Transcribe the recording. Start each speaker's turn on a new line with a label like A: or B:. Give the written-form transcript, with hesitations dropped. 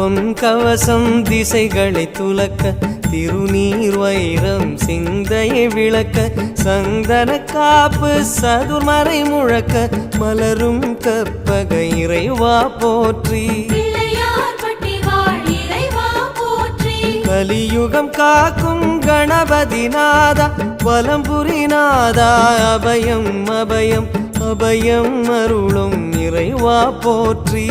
A: பொன் கவசம் திசைகளை துலக்க திருநீர் வைரம் சிந்தையை விளக்க சந்தன காப்பு சதுர்மறை முழக்க மலரும் கற்பக இறைவா போற்றி கலியுகம் காக்கும் கணபதி நாதா வலம்புரி நாதா அபயம் அபயம் அபயம் அருளும் இறைவா போற்றி